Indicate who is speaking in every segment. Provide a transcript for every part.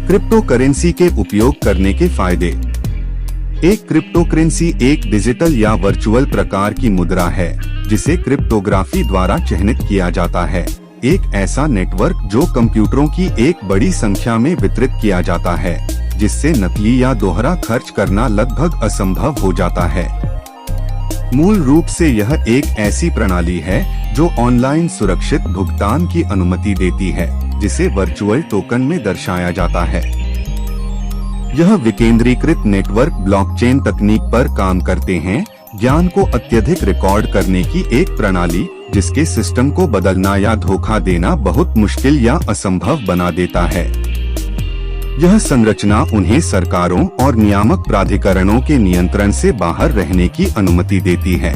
Speaker 1: Crypto currency के उपयोग करने के फायदे। एक क्रिप्टो करेंसी एक डिजिटल या वर्चुअल प्रकार की मुद्रा है जिसे क्रिप्टोग्राफी द्वारा चिह्नित किया जाता है। एक ऐसा नेटवर्क जो कंप्यूटरों की एक बड़ी संख्या में वितरित किया जाता है, जिससे नकली या दोहरा खर्च करना लगभग असंभव हो जाता है। मूल रूप से यह एक ऐसी प्रणाली है जो ऑनलाइन सुरक्षित भुगतान की अनुमति देती है, जिसे वर्चुअल टोकन में दर्शाया जाता है। यह विकेंद्रीकृत नेटवर्क ब्लॉकचेन तकनीक पर काम करते हैं, ज्ञान को अत्यधिक रिकॉर्ड करने की एक प्रणाली जिसके सिस्टम को बदलना या धोखा देना बहुत मुश्किल या असंभव बना देता है। यह संरचना उन्हें सरकारों और नियामक प्राधिकरणों के नियंत्रण से बाहर रहने की अनुमति देती है।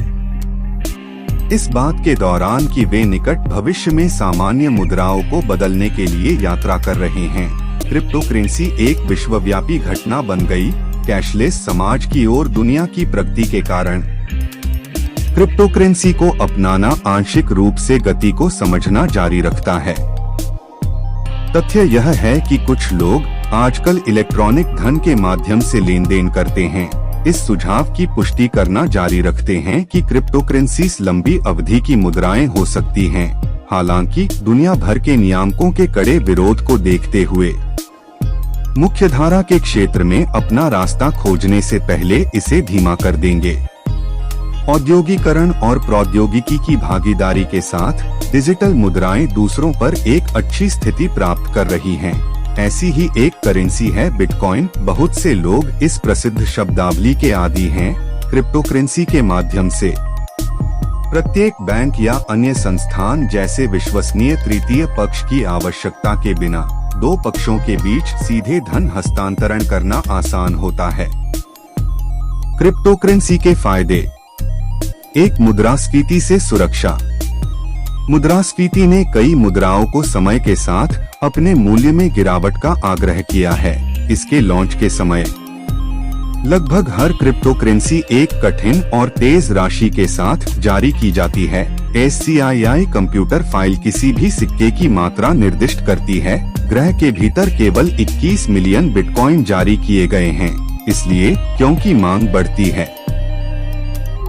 Speaker 1: इस बात के दौरान कि वे निकट भविष्य में सामान्य मुद्राओं को बदलने के लिए यात्रा कर रहे हैं, क्रिप्टो करेंसी एक विश्वव्यापी घटना बन गई। कैशलेस समाज की ओर दुनिया की प्रगति के कारण क्रिप्टो करेंसी को अपनाना आंशिक रूप से गति को समझना जारी रखता है। तथ्य यह है कि कुछ लोग आजकल इलेक्ट्रॉनिक धन के माध्यम से लेन देन करते हैं, इस सुझाव की पुष्टि करना जारी रखते हैं कि क्रिप्टो करेंसीज लंबी अवधि की मुद्राएं हो सकती हैं। हालांकि दुनिया भर के नियामकों के कड़े विरोध को देखते हुए मुख्यधारा के क्षेत्र में अपना रास्ता खोजने से पहले इसे धीमा कर देंगे। औद्योगिकरण और प्रौद्योगिकी की भागीदारी के साथ डिजिटल मुद्राएं दूसरों पर एक अच्छी स्थिति प्राप्त कर रही हैं। ऐसी ही एक करेंसी है बिटकॉइन। बहुत से लोग इस प्रसिद्ध शब्दावली के आदी हैं। क्रिप्टो करेंसी के माध्यम से प्रत्येक बैंक या अन्य संस्थान जैसे विश्वसनीय तृतीय पक्ष की आवश्यकता के बिना दो पक्षों के बीच सीधे धन हस्तांतरण करना आसान होता है। क्रिप्टो करेंसी के फायदे। एक, मुद्रास्फीति से सुरक्षा। मुद्रास्फीति ने कई मुद्राओं को समय के साथ अपने मूल्य में गिरावट का आग्रह किया है। इसके लॉन्च के समय लगभग हर क्रिप्टो करेंसी एक कठिन और तेज राशि के साथ जारी की जाती है। SCII कंप्यूटर फाइल किसी भी सिक्के की मात्रा निर्दिष्ट करती है। ग्रह के भीतर केवल 21 मिलियन बिटकॉइन जारी किए गए हैं, इसलिए क्योंकि मांग बढ़ती है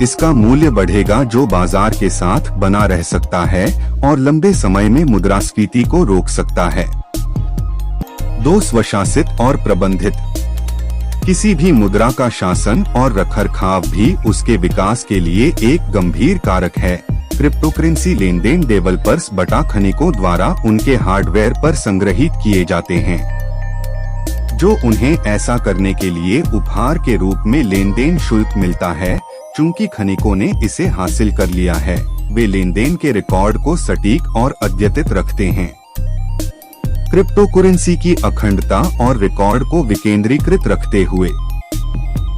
Speaker 1: इसका मूल्य बढ़ेगा, जो बाजार के साथ बना रह सकता है और लंबे समय में मुद्रास्फीति को रोक सकता है। 2, स्वशासित और प्रबंधित। किसी भी मुद्रा का शासन और रखरखाव भी उसके विकास के लिए एक गंभीर कारक है। क्रिप्टो करेंसी लेनदेन डेवलपर्स बटा खनिकों द्वारा उनके हार्डवेयर पर संग्रहित किए जाते हैं, जो उन्हें ऐसा करने के लिए उपहार के रूप में लेनदेन शुल्क मिलता है। चूंकि खनिकों ने इसे हासिल कर लिया है, वे लेनदेन के रिकॉर्ड को सटीक और अद्यतित रखते हैं। क्रिप्टो करेंसी की अखंडता और रिकॉर्ड को विकेंद्रीकृत रखते हुए।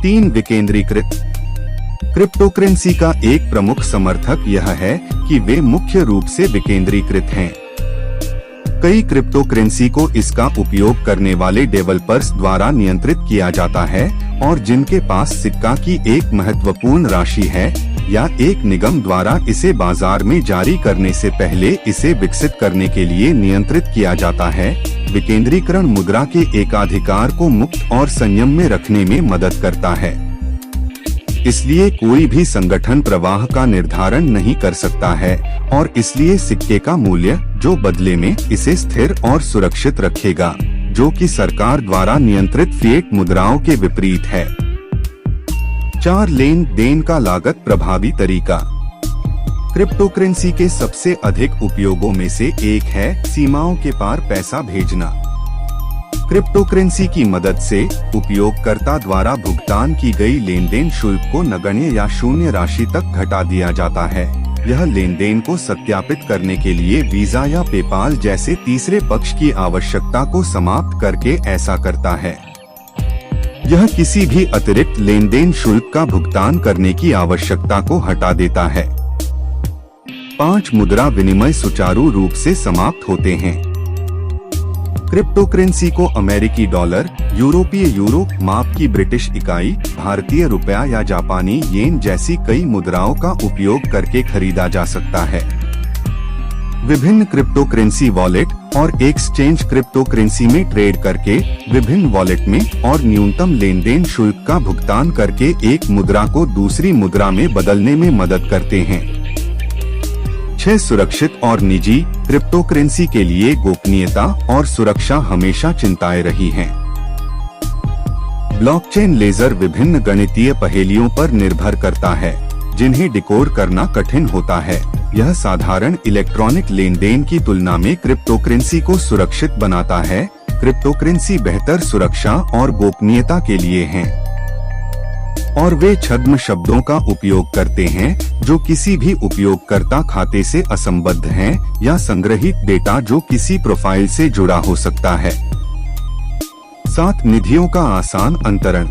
Speaker 1: 3, विकेंद्रीकृत। क्रिप्टो करेंसी का एक प्रमुख समर्थक यह है कि वे मुख्य रूप से विकेंद्रीकृत हैं। कई क्रिप्टो करेंसी को इसका उपयोग करने वाले डेवलपर्स द्वारा नियंत्रित किया जाता है, और जिनके पास सिक्का की एक महत्वपूर्ण राशि है या एक निगम द्वारा इसे बाजार में जारी करने से पहले इसे विकसित करने के लिए नियंत्रित किया जाता है। विकेंद्रीकरण मुद्रा के एकाधिकार को मुक्त और संयम में रखने में मदद करता है। इसलिए कोई भी संगठन प्रवाह का निर्धारण नहीं कर सकता है, और इसलिए सिक्के का मूल्य जो बदले में इसे स्थिर और सुरक्षित रखेगा, जो कि सरकार द्वारा नियंत्रित फिएट मुद्राओं के विपरीत है। 4, लेन देन का लागत प्रभावी तरीका। क्रिप्टो करेंसी के सबसे अधिक उपयोगों में से एक है सीमाओं के पार पैसा भेजना। क्रिप्टो करेंसी की मदद से उपयोगकर्ता द्वारा भुगतान की गई लेनदेन शुल्क को नगण्य या शून्य राशि तक घटा दिया जाता है। यह लेनदेन को सत्यापित करने के लिए वीजा या पेपाल जैसे तीसरे पक्ष की आवश्यकता को समाप्त करके ऐसा करता है। यह किसी भी अतिरिक्त लेनदेन शुल्क का भुगतान करने की आवश्यकता को हटा देता है। 5, मुद्रा विनिमय सुचारू रूप से समाप्त होते हैं। क्रिप्टो करेंसी को अमेरिकी डॉलर, यूरोपीय यूरो, माप की ब्रिटिश इकाई, भारतीय रुपया या जापानी येन जैसी कई मुद्राओं का उपयोग करके खरीदा जा सकता है। विभिन्न क्रिप्टो करेंसी वॉलेट और एक्सचेंज क्रिप्टो करेंसी में ट्रेड करके विभिन्न वॉलेट में और न्यूनतम लेन देन शुल्क का भुगतान करके एक मुद्रा को दूसरी मुद्रा में बदलने में मदद करते हैं। 6 सुरक्षित और निजी क्रिप्टो करेंसी के लिए गोपनीयता और सुरक्षा हमेशा चिंताएं रही हैं। ब्लॉकचेन लेजर विभिन्न गणितीय पहेलियों पर निर्भर करता है जिन्हें डिकोड करना कठिन होता है। यह साधारण इलेक्ट्रॉनिक लेन देन की तुलना में क्रिप्टो करेंसी को सुरक्षित बनाता है। क्रिप्टो करेंसी बेहतर सुरक्षा और गोपनीयता के लिए हैं और वे छद्म शब्दों का उपयोग करते हैं जो किसी भी उपयोगकर्ता खाते से असंबद्ध हैं या संग्रहित डेटा जो किसी प्रोफाइल से जुड़ा हो सकता है। 7 निधियों का आसान अंतरण।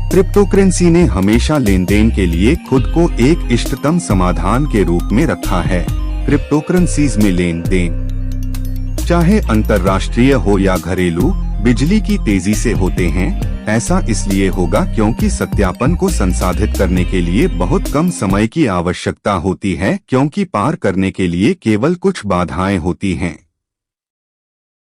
Speaker 1: क्रिप्टो करेंसी ने हमेशा लेन देन के लिए खुद को एक इष्टतम समाधान के रूप में रखा है। क्रिप्टो करेंसीज में लेन देन चाहे अंतर्राष्ट्रीय हो या घरेलू बिजली की तेजी से होते हैं। ऐसा इसलिए होगा क्योंकि सत्यापन को संसाधित करने के लिए बहुत कम समय की आवश्यकता होती है, क्योंकि पार करने के लिए केवल कुछ बाधाएं होती हैं।